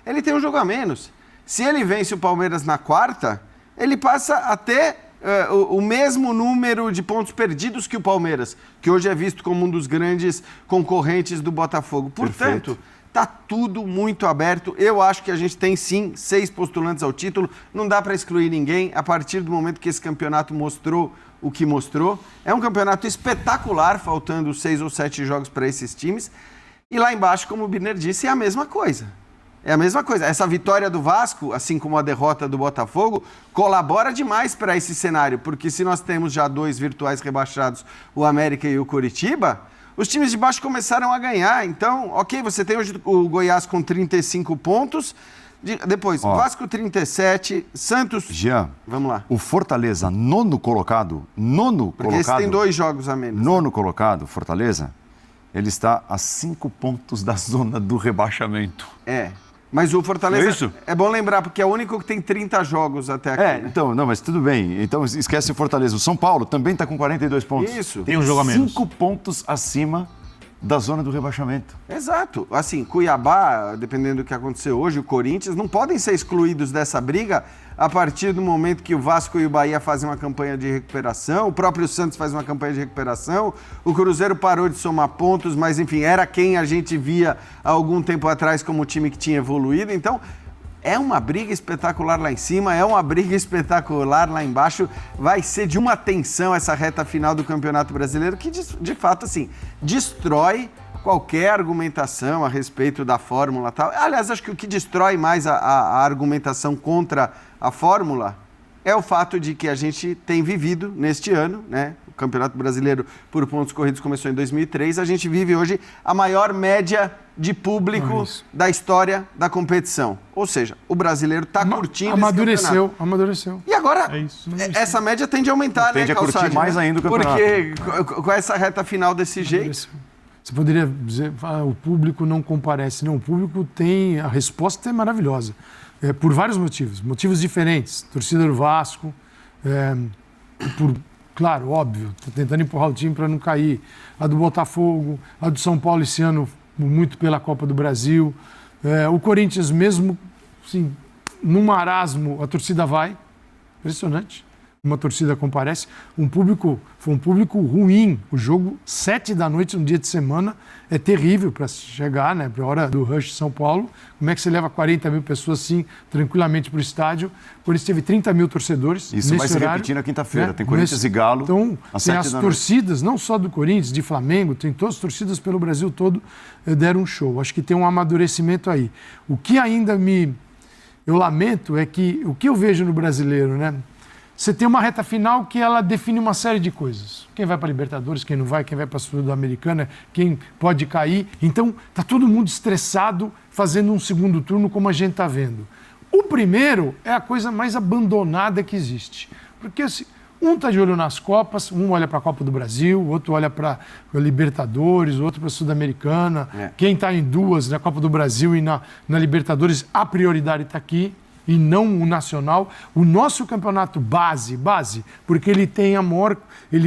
ele tem um jogo a menos. Se ele vence o Palmeiras na quarta, ele passa a ter o mesmo número de pontos perdidos que o Palmeiras, que hoje é visto como um dos grandes concorrentes do Botafogo. Portanto, está tudo muito aberto. Eu acho que a gente tem, sim, 6 postulantes ao título. Não dá para excluir ninguém a partir do momento que esse campeonato mostrou o que mostrou. É um campeonato espetacular, faltando 6 ou 7 jogos para esses times. E lá embaixo, como o Birner disse, é a mesma coisa. É a mesma coisa. Essa vitória do Vasco, assim como a derrota do Botafogo, colabora demais para esse cenário, porque se nós temos já 2 virtuais rebaixados, o América e o Coritiba, os times de baixo começaram a ganhar. Então, ok, você tem hoje o Goiás com 35 pontos, depois Vasco 37, Santos... Jean, vamos lá. O Fortaleza, nono colocado, porque esse tem 2 jogos a menos. Nono colocado, Fortaleza, ele está a 5 pontos da zona do rebaixamento. Mas o Fortaleza, isso? É bom lembrar, porque é o único que tem 30 jogos até aqui. Né? Então, não, mas tudo bem. Então, esquece o Fortaleza. O São Paulo também está com 42 pontos. Isso. Tem um jogo a menos. 5 pontos acima da zona do rebaixamento. Exato. Assim, Cuiabá, dependendo do que aconteceu hoje, o Corinthians, não podem ser excluídos dessa briga a partir do momento que o Vasco e o Bahia fazem uma campanha de recuperação, o próprio Santos faz uma campanha de recuperação, o Cruzeiro parou de somar pontos, mas enfim, era quem a gente via há algum tempo atrás como o time que tinha evoluído. Então, é uma briga espetacular lá em cima, é uma briga espetacular lá embaixo. Vai ser de uma tensão essa reta final do Campeonato Brasileiro que, de fato, assim, destrói qualquer argumentação a respeito da fórmula e tal. Aliás, acho que o que destrói mais a argumentação contra a fórmula é o fato de que a gente tem vivido neste ano, né? O Campeonato Brasileiro por pontos corridos começou em 2003, a gente vive hoje a maior média de público da história da competição. Ou seja, o brasileiro está curtindo esse campeonato. Amadureceu. E agora, essa média tende a aumentar, tende a curtir mais ainda o campeonato. Porque com essa reta final desse jeito... Você poderia dizer, o público não comparece. Não, o público tem... A resposta é maravilhosa. Por vários motivos. Motivos diferentes. Torcida do Vasco, claro, óbvio, tá tentando empurrar o time para não cair. A do Botafogo, a do São Paulo esse ano, muito pela Copa do Brasil. O Corinthians, mesmo assim, no marasmo, a torcida vai. Impressionante. Uma torcida comparece. Foi um público ruim. O jogo, 7 da noite, no dia de semana, é terrível para chegar, né? Para a hora do rush de São Paulo. Como é que você leva 40 mil pessoas assim, tranquilamente para o estádio? O Corinthians teve 30 mil torcedores. Isso vai se repetir na quinta-feira. Tem Corinthians e Galo. Então, tem as torcidas, não só do Corinthians, de Flamengo, tem todas as torcidas pelo Brasil todo, deram um show. Acho que tem um amadurecimento aí. O que ainda eu lamento é que o que eu vejo no brasileiro, né? Você tem uma reta final que ela define uma série de coisas. Quem vai para a Libertadores, quem não vai, quem vai para a Sul-Americana, quem pode cair. Então, está todo mundo estressado fazendo um segundo turno como a gente está vendo. O primeiro é a coisa mais abandonada que existe. Porque assim, um está de olho nas Copas, um olha para a Copa do Brasil, o outro olha para a Libertadores, o outro para a Sul-Americana. Quem está em duas, na Copa do Brasil e na Libertadores, a prioridade está aqui. E não o nacional. O nosso campeonato base, porque ele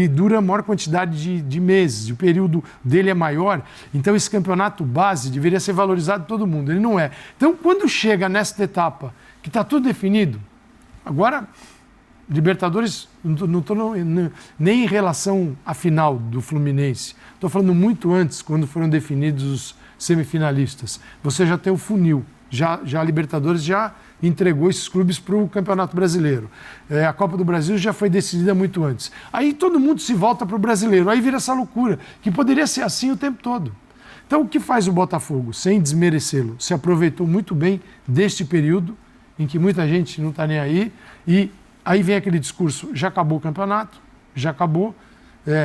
dura a maior quantidade de meses, o período dele é maior, então esse campeonato base deveria ser valorizado por todo mundo, ele não é. Então, quando chega nesta etapa, que está tudo definido, agora, Libertadores, não estou nem em relação à final do Fluminense, estou falando muito antes, quando foram definidos os semifinalistas, você já tem o funil, já a Libertadores já entregou esses clubes para o Campeonato Brasileiro. A Copa do Brasil já foi decidida muito antes. Aí todo mundo se volta para o brasileiro. Aí vira essa loucura, que poderia ser assim o tempo todo. Então, o que faz o Botafogo, sem desmerecê-lo? Se aproveitou muito bem deste período, em que muita gente não está nem aí, e aí vem aquele discurso, já acabou o campeonato, já acabou,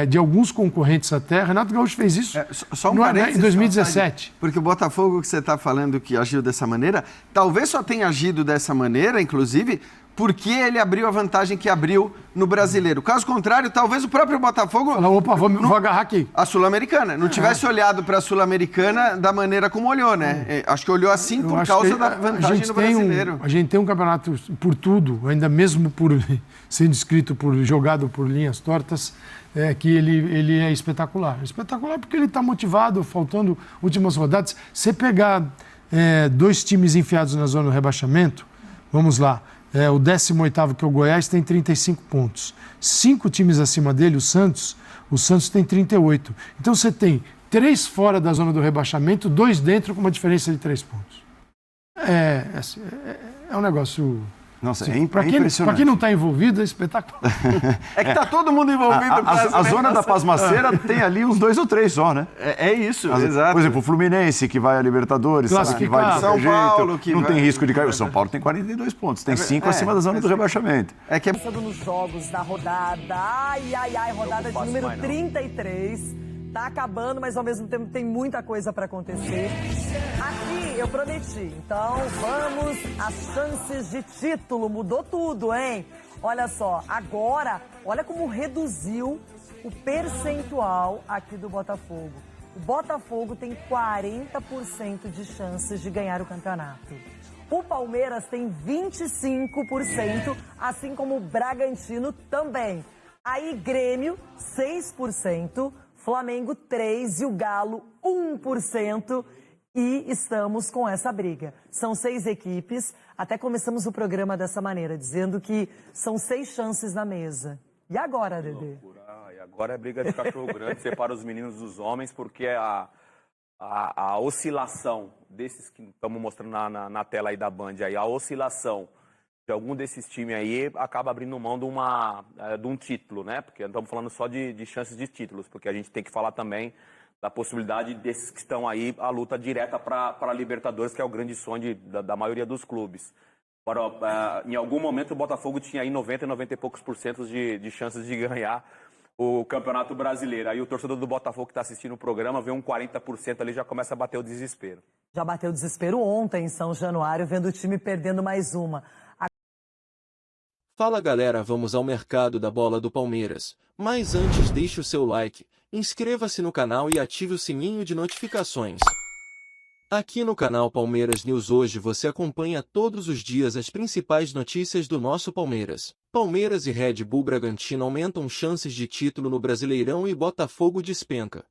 de alguns concorrentes até. Renato Gaúcho fez isso só um parênteses, em 2017. Porque o Botafogo que você está falando que agiu dessa maneira, talvez só tenha agido dessa maneira, inclusive, porque ele abriu a vantagem que abriu no Brasileiro. Caso contrário, talvez o próprio Botafogo... Opa, vou agarrar aqui. A Sul-Americana. Não tivesse olhado para a Sul-Americana da maneira como olhou, né? Acho que olhou assim por causa da vantagem no Brasileiro. A gente tem um campeonato por tudo, ainda mesmo por sendo escrito, jogado por linhas tortas, que ele é espetacular. Espetacular porque ele está motivado, faltando últimas rodadas. Você pegar 2 times enfiados na zona do rebaixamento. Vamos lá. O 18º, que é o Goiás, tem 35 pontos. 5 times acima dele, o Santos tem 38. Então você tem 3 fora da zona do rebaixamento, 2 dentro, com uma diferença de 3 pontos. É um negócio... Nossa, assim, é impressionante. Para quem não está envolvido, é espetacular. É que está todo mundo envolvido. A zona da pasmaceira tem ali uns 2 ou 3 só, né? É isso, exato. Por exemplo, o Fluminense, que vai à Libertadores, que vai de São qualquer Paulo, jeito, que não vai... tem risco de cair. O São Paulo tem 42 pontos, tem 5 acima da zona do rebaixamento. É que Pensando nos jogos da rodada, rodada de número 33. Tá acabando, mas ao mesmo tempo tem muita coisa para acontecer. Aqui eu prometi, então vamos às chances de título. Mudou tudo, hein? Olha só, agora, olha como reduziu o percentual aqui do Botafogo. O Botafogo tem 40% de chances de ganhar o campeonato. O Palmeiras tem 25%, assim como o Bragantino também. Aí Grêmio, 6%. Flamengo 3% e o Galo 1%. E estamos com essa briga. São 6 equipes. Até começamos o programa dessa maneira, dizendo que são 6 chances na mesa. E agora, Dedê? E agora é briga de cachorro grande, separa os meninos dos homens, porque a oscilação desses que estamos mostrando na tela aí da Band, aí, a oscilação de algum desses times aí acaba abrindo mão de um título, né? Porque não estamos falando só de chances de títulos, porque a gente tem que falar também da possibilidade desses que estão aí, a luta direta para a Libertadores, que é o grande sonho da maioria dos clubes. Agora, em algum momento o Botafogo tinha aí 90 e poucos % de chances de ganhar o Campeonato Brasileiro. Aí o torcedor do Botafogo que está assistindo o programa vê um 40% ali, já começa a bater o desespero. Já bateu o desespero ontem em São Januário, vendo o time perdendo mais uma. Fala galera, vamos ao mercado da bola do Palmeiras. Mas antes deixe o seu like, inscreva-se no canal e ative o sininho de notificações. Aqui no canal Palmeiras News hoje você acompanha todos os dias as principais notícias do nosso Palmeiras. Palmeiras e Red Bull Bragantino aumentam chances de título no Brasileirão e Botafogo despenca.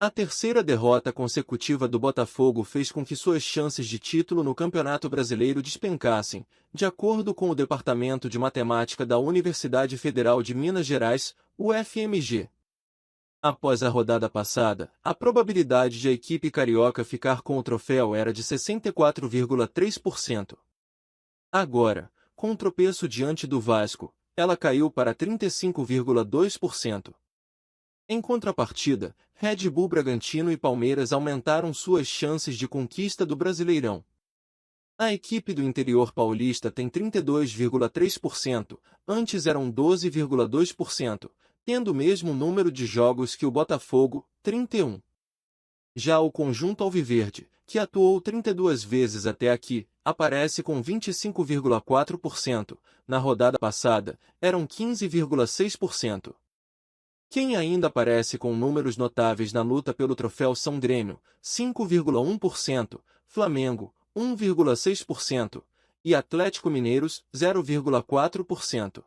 A terceira derrota consecutiva do Botafogo fez com que suas chances de título no Campeonato Brasileiro despencassem, de acordo com o Departamento de Matemática da Universidade Federal de Minas Gerais, UFMG. Após a rodada passada, a probabilidade de a equipe carioca ficar com o troféu era de 64,3%. Agora, com o tropeço diante do Vasco, ela caiu para 35,2%. Em contrapartida, Red Bull Bragantino e Palmeiras aumentaram suas chances de conquista do Brasileirão. A equipe do interior paulista tem 32,3%, antes eram 12,2%, tendo o mesmo número de jogos que o Botafogo, 31. Já o conjunto alviverde, que atuou 32 vezes até aqui, aparece com 25,4%, na rodada passada, eram 15,6%. Quem ainda aparece com números notáveis na luta pelo troféu são Grêmio, 5,1%, Flamengo, 1,6%, e Atlético Mineiros, 0,4%.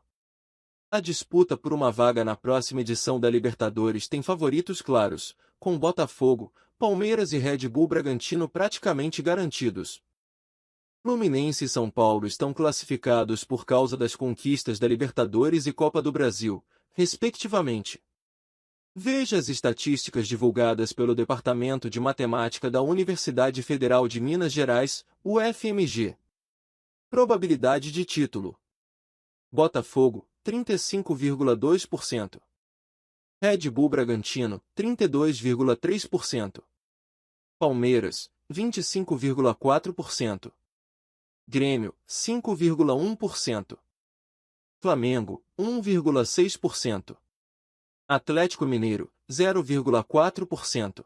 A disputa por uma vaga na próxima edição da Libertadores tem favoritos claros, com Botafogo, Palmeiras e Red Bull Bragantino praticamente garantidos. Fluminense e São Paulo estão classificados por causa das conquistas da Libertadores e Copa do Brasil, respectivamente. Veja as estatísticas divulgadas pelo Departamento de Matemática da Universidade Federal de Minas Gerais, UFMG. Probabilidade de título: Botafogo, 35,2%. Red Bull Bragantino, 32,3%. Palmeiras, 25,4%. Grêmio, 5,1%. Flamengo, 1,6%. Atlético Mineiro, 0,4%.